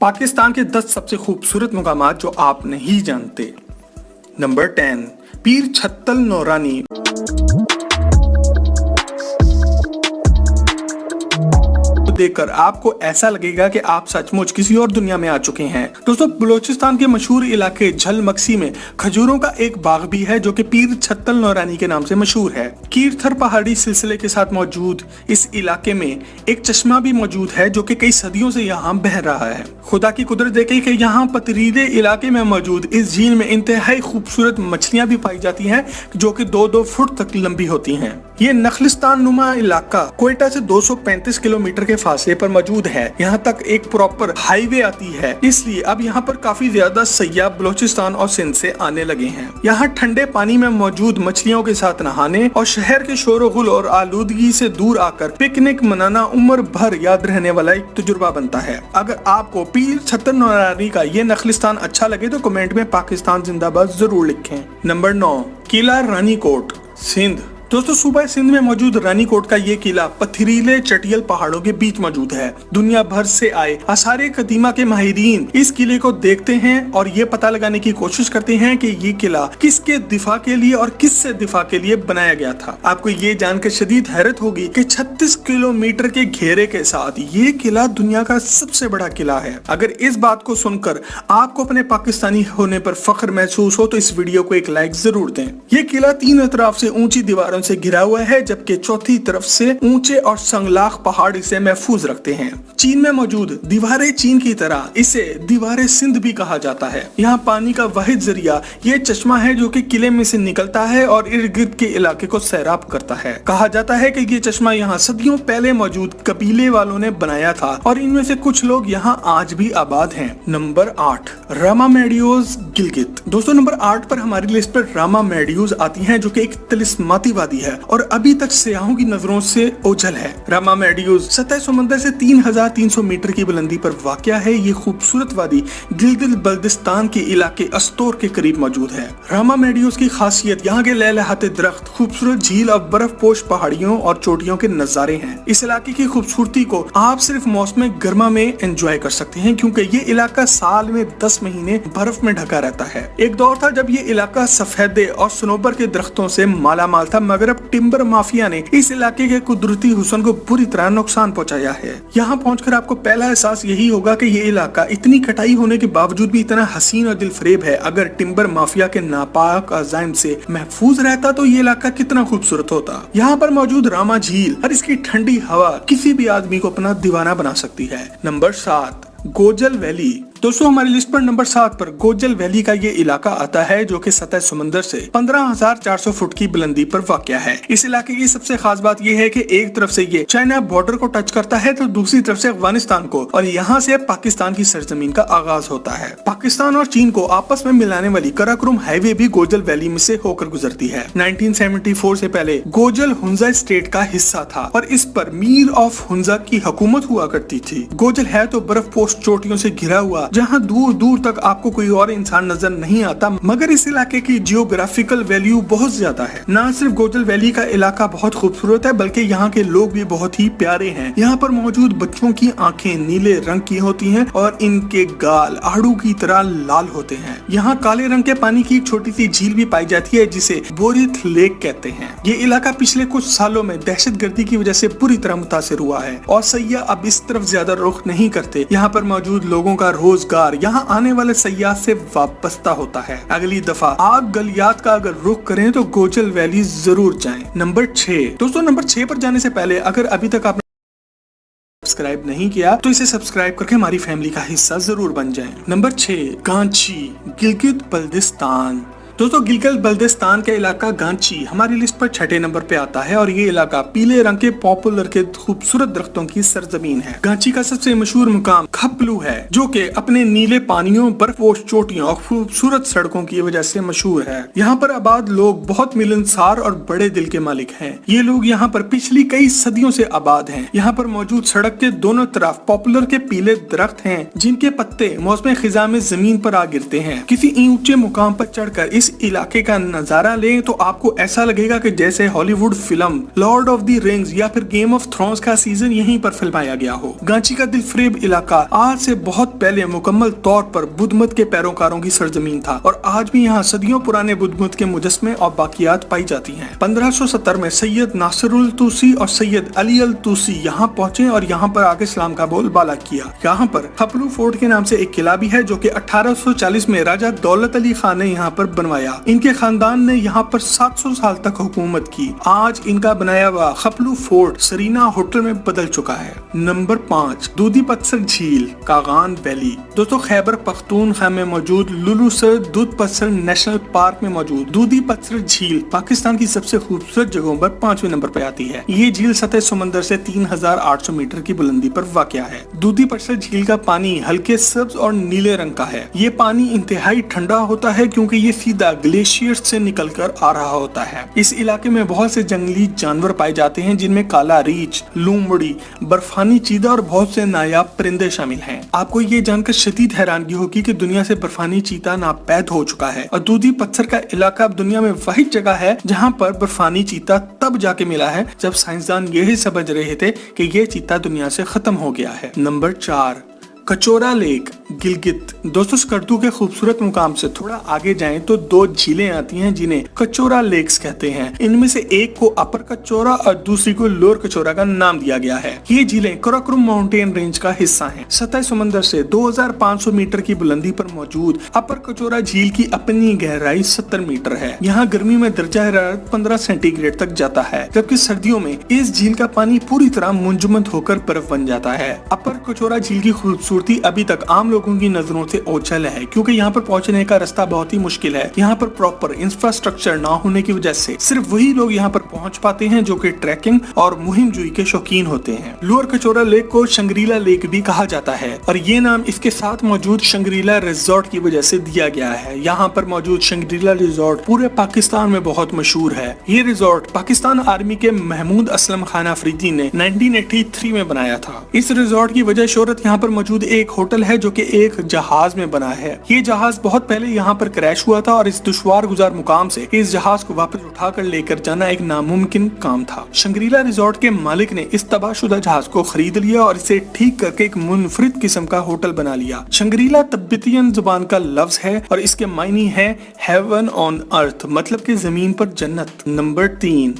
पाकिस्तान के 10 सबसे खूबसूरत मुकामात जो आप नहीं जानते। नंबर 10, पीर छत्तल नौरानी। देखकर आपको ऐसा लगेगा कि आप सचमुच किसी और दुनिया में आ चुके हैं। दोस्तों, बलूचिस्तान के मशहूर इलाके झल मक्सी में खजूरों का एक बाग भी है जो कि पीर छत्तल नौरानी के नाम से मशहूर है। कीरथर पहाड़ी सिलसिले के साथ मौजूद इस इलाके में एक चश्मा भी मौजूद है जो कि कई सदियों से यहाँ बह रहा है। खुदा की कुदरत देखिए कि यहाँ पथरीले इलाके में मौजूद इस झील में इंतहाई खूबसूरत मछलियां भी पाई जाती हैं जो कि 2-2 फुट तक लंबी होती हैं। ये नखलिस्तान नुमा इलाका कोयटा से 235 किलोमीटर के फासले पर मौजूद है। यहाँ तक एक प्रॉपर हाईवे आती है, इसलिए अब यहाँ पर काफी ज्यादा सयाह बलूचिस्तान और सिंध से आने लगे हैं। यहाँ ठंडे पानी में मौजूद मछलियों के साथ नहाने और शहर के शोर-ओ-गुल और आलूदगी से दूर आकर पिकनिक मनाना उम्र भर याद रहने वाला एक तजुर्बा बनता है। अगर आपको पीर छत्तल नौरानी का ये नखलिस्तान अच्छा लगे तो कमेंट में पाकिस्तान जिंदाबाद जरूर लिखें। नंबर 9, किला रानीकोट, सिंध। दोस्तों, सूबा सिंध में मौजूद रानीकोट का ये किला पथरीले चटियल पहाड़ों के बीच मौजूद है। दुनिया भर से आए आसारे कदीमा के माहिरीन इस किले को देखते हैं और ये पता लगाने की कोशिश करते हैं कि ये किला किसके दिफा के लिए और किससे दिफा के लिए बनाया गया था। आपको ये जानकर शदीद हैरत होगी कि 36 किलोमीटर के घेरे के साथ ये किला दुनिया का सबसे बड़ा किला है। अगर इस बात को सुनकर आपको अपने पाकिस्तानी होने पर फख्र महसूस हो तो इस वीडियो को एक लाइक जरूर दें। ये किला तीनों तरफ से ऊंची दीवारों से घिरा हुआ है जबकि चौथी तरफ से ऊंचे और संगलाख पहाड़ इसे महफूज रखते हैं। चीन में मौजूद दीवारें चीन की तरह इसे दीवारें सिंध भी कहा जाता है। यहाँ पानी का वाहिद जरिया ये चश्मा है जो कि किले में से निकलता है और इर्द गिर्द के इलाके को सैराब करता है। कहा जाता है कि ये चश्मा यहाँ सदियों पहले मौजूद कबीले वालों ने बनाया था और इनमें से कुछ लोग यहाँ आज भी आबाद हैं। नंबर 8, रामा मेडियोज, गिलगित। दोस्तों, नंबर 8 पर हमारी लिस्ट पर रामा मेडियोज आती है जो कि एक तिलिस्माती वादी है और अभी तक सयाहों की नजरों से ओझल है। रामा मेडियोज सतह समंदर से 3300 मीटर की बुलंदी पर वाक़या है। ये खूबसूरत वादी गिलगित बल्दिस्तान के इलाके अस्तोर के करीब मौजूद है। रामा मेडियोज की खासियत यहाँ के लहलहाते दरख्त, खूबसूरत झील और बर्फ पोश पहाड़ियों और चोटियों के नजारे हैं। इस इलाके की खूबसूरती को आप सिर्फ मौसम गर्मा में एंजॉय कर सकते हैं क्योंकि ये इलाका साल में 10 महीने बर्फ में ढका रहता है। एक दौर था जब ये इलाका सफेदे और सनोबर के दरख्तों से मालामाल था, मगर अब टिम्बर माफिया ने इस इलाके के कुदरती हुस्न को बुरी तरह नुकसान पहुंचाया है। यहाँ पहुंचकर आपको पहला एहसास यही होगा कि ये इलाका इतनी कटाई होने के बावजूद भी इतना हसीन और दिलफरेब है। अगर टिम्बर माफिया के नापाक अज़ाइम से महफूज रहता तो ये इलाका कितना खूबसूरत होता। यहाँ पर मौजूद रामा झील और इसकी ठंडी हवा किसी भी आदमी को अपना दीवाना बना सकती है। Number 7, Gojal valley. दोस्तों, हमारी लिस्ट पर नंबर 7 पर गोजल वैली का ये इलाका आता है जो कि सतह समंदर से 15,400 फुट की बुलंदी पर वाक़या है। इस इलाके की सबसे खास बात यह है कि एक तरफ से ये चाइना बॉर्डर को टच करता है तो दूसरी तरफ से अफगानिस्तान को, और यहाँ से पाकिस्तान की सरजमीन का आगाज होता है। पाकिस्तान और चीन को आपस में मिलाने वाली कराकोरम हाईवे भी गोजल वैली में से होकर गुजरती है। 1974 से पहले गोजल हुंजा स्टेट का हिस्सा था और इस पर मीर ऑफ हुंजा की हुकूमत हुआ करती थी। गोजल है तो बर्फ पोस्ट चोटियों से घिरा हुआ जहां दूर दूर तक आपको कोई और इंसान नजर नहीं आता, मगर इस इलाके की जियोग्राफिकल वैल्यू बहुत ज्यादा है। न सिर्फ गोजल वैली का इलाका बहुत खूबसूरत है बल्कि यहाँ के लोग भी बहुत ही प्यारे हैं। यहाँ पर मौजूद बच्चों की आंखें नीले रंग की होती हैं और इनके गाल आड़ू की तरह लाल होते हैं। यहाँ काले रंग के पानी की एक छोटी सी झील भी पाई जाती है जिसे बोरिथ लेक कहते हैं। ये इलाका पिछले कुछ सालों में दहशतगर्दी की वजह से बुरी तरह मुतासिर हुआ है और सयाह अब इस तरफ ज्यादा रुख नहीं करते। यहाँ पर मौजूद लोगों का रोजगार यहाँ आने वाले सयाह से वाबस्ता होता है। अगली दफा आप गलियात का अगर रुख करें तो गोजल वैली जरूर जाएं। नंबर 6। दोस्तों, नंबर 6 पर जाने से पहले अगर अभी तक आपने सब्सक्राइब नहीं किया तो इसे सब्सक्राइब करके हमारी फैमिली का हिस्सा जरूर बन जाएं। नंबर 6, गांची, गिलगित बल्दिस्तान। दोस्तों, गिलगित बल्दिस्तान का इलाका गांची हमारी लिस्ट पर 6ठे नंबर पे आता है और ये इलाका पीले रंग के पॉपुलर के खूबसूरत दरख्तों की सरजमीन है। गांची का सबसे मशहूर मुकाम खपलू है जो कि अपने नीले पानियों, बर्फपोश चोटियों और खूबसूरत सड़कों की वजह से मशहूर है। यहाँ पर आबाद लोग बहुत मिलनसार और बड़े दिल के मालिक हैं। ये लोग यहाँ पर पिछली कई सदियों से आबाद हैं। यहाँ पर मौजूद सड़क के दोनों तरफ पॉपुलर के पीले दरख्त हैं जिनके पत्ते मौसम खिजा में जमीन पर आ गिरते हैं। किसी ऊंचे मुकाम पर चढ़कर इस इस इलाके का नजारा लें तो आपको ऐसा लगेगा कि जैसे Hollywood film Lord of the rings या फिर गेम ऑफ थ्रोन्स का सीजन यहीं पर फिल्माया गया हो। गांची का दिलफरेब इलाका आज से बहुत पहले मुकम्मल तौर पर बुद्ध मत के पैरोकारों की सरजमीन था और आज भी यहाँ सदियों पुराने बुद्ध मत के मुजस्मे और बाकियात पाई जाती हैं। 1570 में सैयद नासिरुल तूसी और सैयद अली अल तूसी यहाँ पहुंचे और यहाँ पर आके इस्लाम का बोलबाला किया। यहाँ पर खपलू फोर्ट के नाम से एक किला भी है जो कि 1840 में राजा दौलत अली खान ने यहाँ पर बनवाया। इनके खानदान ने यहाँ पर 700 साल तक हुकूमत की। आज इनका बनाया हुआ खपलू फोर्ट सरीना होटल में बदल चुका है। नंबर 5, दूधी पत्थर झील कागान वैली। दोस्तों खैबर पख्तूनख्वा में मौजूद लुलूसर दूध पत्थर नेशनल पार्क में मौजूद दूधी पत्थर झील पाकिस्तान की सबसे खूबसूरत जगहों पर 5वें नंबर पर आती है। ये झील सतह समंदर से 3800 मीटर की बुलंदी पर वाक़या है। दूधी पत्थर झील का पानी हल्के सब्ज और नीले रंग का है। ये पानी इंतहाई ठंडा होता है क्योंकि ये सीधा ग्लेशियर से निकलकर आ रहा होता है। इस इलाके में बहुत से जंगली जानवर पाए जाते हैं जिनमें काला रीछ, लूमड़ी, बर्फानी चीता और बहुत से नायाब परिंदे शामिल हैं। आपको ये जानकर शदीद हैरानगी होगी कि दुनिया से बर्फानी चीता नापैद हो चुका है और दूधी पत्थर का इलाका अब दुनिया में वही जगह है जहाँ पर बर्फानी चीता तब जाके मिला है जब साइंसदान यही समझ रहे थे कि ये चीता दुनिया से खत्म हो गया है। Number 4, Kachora lake Gilgit. दोस्तों स्कर्दू के खूबसूरत मुकाम से थोड़ा आगे जाएं तो 2 झीलें आती हैं जिन्हें कचोरा लेक्स कहते हैं। इनमें से एक को अपर कचोरा और दूसरी को लोअर कचोरा का नाम दिया गया है। ये झीलें कराकोरम माउंटेन रेंज का हिस्सा हैं। सतह समंदर से 2500 मीटर की बुलंदी पर मौजूद अपर कचोरा झील की अपनी गहराई 70 मीटर है। यहाँ गर्मी में दर्जा हरारत 15 सेंटीग्रेड तक जाता है, जबकि सर्दियों में इस झील का पानी पूरी तरह मुंजमद होकर बर्फ बन जाता है। अपर कचोरा झील की खूबसूरती अभी तक आम लोगों की नजरों से ओझल है क्योंकि यहाँ पर पहुंचने का रास्ता बहुत ही मुश्किल है। यहाँ पर प्रॉपर इंफ्रास्ट्रक्चर ना होने की वजह से सिर्फ वही लोग यहाँ पर पहुंच पाते हैं जो कि ट्रैकिंग और मुहिम जुई के शौकीन होते हैं। लोअर कचोरा लेक को शंग्रीला लेक भी कहा जाता है और ये नाम इसके साथ मौजूद शंग्रीला रिजॉर्ट की वजह से दिया गया है। यहाँ पर मौजूद शंग्रीला रिजॉर्ट पूरे पाकिस्तान में बहुत मशहूर है। ये रिजॉर्ट पाकिस्तान आर्मी के महमूद असलम खान अफरीदी ने 1983 में बनाया था। इस रिजॉर्ट की वजह शोहरत यहाँ पर मौजूद एक होटल है जो कि एक जहाज में बना है। ये जहाज बहुत पहले यहाँ पर क्रैश हुआ था और इस दुश्वार गुजार मुकाम से इस जहाज को वापस उठाकर लेकर जाना एक नामुमकिन काम था। शंग्रीला रिजॉर्ट के मालिक ने इस तबाहशुदा जहाज को खरीद लिया और इसे ठीक करके एक मुनफरिद किस्म का होटल बना लिया। शंग्रीला तिब्बतियन जुबान का लफ्ज है और इसके मायने है हेवन ऑन अर्थ, मतलब कि जमीन पर जन्नत। Number 3,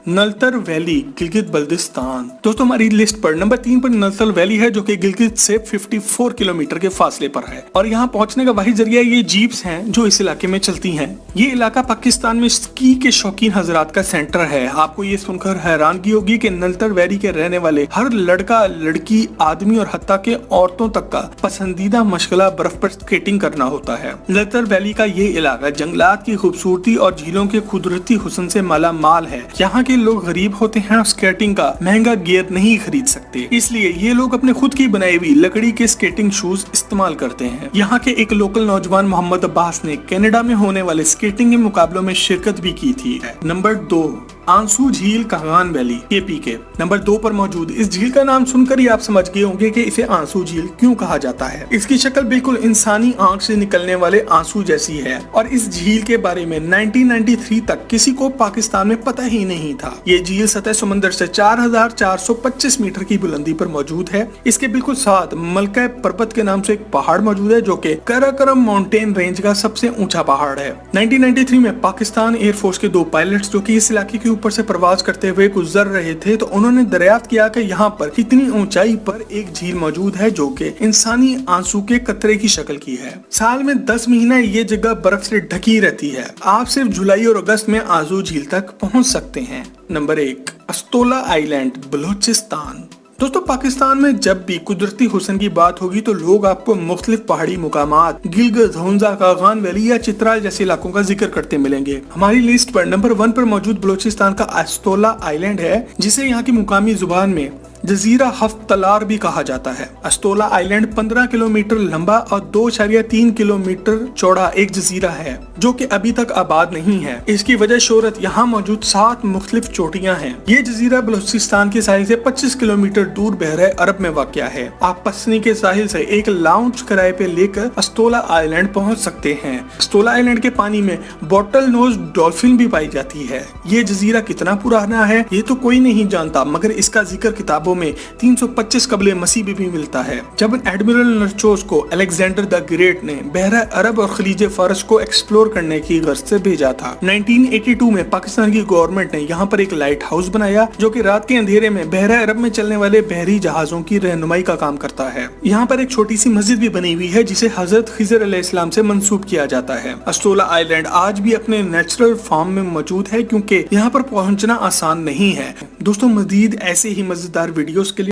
Naltar valley Gilgit Baltistan. दोस्तों हमारी लिस्ट पर नंबर 3 पर नलतर वैली है जो कि गिलगित से 54 किलोमीटर के फासले पर है और यहाँ पहुंचने का वही जरिया ये जीप्स हैं जो इस इलाके में चलती हैं। ये इलाका पाकिस्तान में स्की के शौकीन हजरात का सेंटर है। आपको ये सुनकर हैरानगी होगी कि नलतर वैली के रहने वाले हर लड़का, लड़की, आदमी और हत्ता के औरतों तक का पसंदीदा मशगला बर्फ पर स्केटिंग करना होता है। नलतर वैली का ये इलाका जंगलात की खूबसूरती और झीलों के कुदरती हुस्न से माला माल है। यहाँ के लोग गरीब होते हैं और स्केटिंग का महंगा गियर नहीं खरीद सकते, इसलिए ये लोग अपने खुद की बनाई हुई लकड़ी के स्केटिंग शूज इस्तेमाल करते हैं। यहाँ के एक लोकल नौजवान मोहम्मद अब्बास ने कनाडा में होने वाले स्केटिंग के मुकाबलों में शिरकत भी की थी। नंबर 2, आंसू झील कागान वैली केपी के। नंबर 2 पर मौजूद इस झील का नाम सुनकर ही आप समझ गए होंगे कि इसे आंसू झील क्यों कहा जाता है। इसकी शक्ल बिल्कुल इंसानी आंख से निकलने वाले आंसू जैसी है और इस झील के बारे में 1993 तक किसी को पाकिस्तान में पता ही नहीं था। ये झील सतह समंदर से 4425 मीटर की बुलंदी पर मौजूद है। इसके बिल्कुल साथ मलका पर्वत के नाम से एक पहाड़ मौजूद है जो कि कराकोरम माउंटेन रेंज का सबसे ऊंचा पहाड़ है। 1993 में पाकिस्तान एयरफोर्स के 2 पायलट्स जो कि इस इलाके के ऊपर से प्रवास करते हुए गुजर रहे थे तो उन्होंने दरियाफ्त किया कि यहाँ पर इतनी ऊंचाई पर एक झील मौजूद है जो कि इंसानी आंसू के कतरे की शक्ल की है। साल में 10 महीना ये जगह बर्फ से ढकी रहती है। आप सिर्फ जुलाई और अगस्त में आंसू झील तक पहुँच सकते हैं। Number 1, Astola island Balochistan. दोस्तों पाकिस्तान में जब भी कुदरती हुस्न की बात होगी तो लोग आपको मुख्तलिफ पहाड़ी मुकामात गिलगित, हुंजा, कागान वैली या चित्राल जैसे इलाकों का जिक्र करते मिलेंगे। हमारी लिस्ट पर नंबर 1 पर मौजूद बलूचिस्तान का अस्तोला आइलैंड है जिसे यहाँ की मुकामी जुबान में जजीरा हफ्तलार भी कहा जाता है। अस्तोला आइलैंड 15 किलोमीटर लंबा और 2.3 किलोमीटर चौड़ा एक जजीरा है जो कि अभी तक आबाद नहीं है। इसकी वजह शोहरत यहाँ मौजूद 7 मुख्तलिफ चोटियां हैं। ये जजीरा बलूचिस्तान के साहिल से 25 किलोमीटर दूर बहरे अरब में वाक़या है। आप पसनी के साहिल से एक लाउंज किराए पे लेकर अस्तोला आइलैंड पहुंच सकते हैं। अस्तोला आइलैंड के पानी में बॉटल नोज डॉल्फिन भी पाई जाती है। ये जजीरा कितना पुराना है ये तो कोई नहीं जानता, मगर इसका जिक्र किताबों में 325 कबले मसीह में भी मिलता है, जब एडमिरल नरचोस को अलेक्जेंडर द ग्रेट ने बहरा अरब और खलीज फारस को एक्सप्लोर करने की गर्ज से भेजा था। 1982 में पाकिस्तान की गवर्नमेंट ने यहाँ पर एक लाइट हाउस बनाया जो कि रात के अंधेरे में बहरा अरब में चलने वाले बहरी जहाजों की रहनुमाई का काम करता है। यहाँ पर एक छोटी सी मस्जिद भी बनी हुई है जिसे हजरत खिजर अलैहिस्सलाम से मंसूब किया जाता है। अस्तोला आइलैंड आज भी अपने नेचुरल फॉर्म में मौजूद है क्योंकि यहाँ पर पहुँचना आसान नहीं है। दोस्तों, मजीद ऐसे ही मजेदार वीडियोस के लिए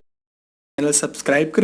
चैनल सब्सक्राइब करें।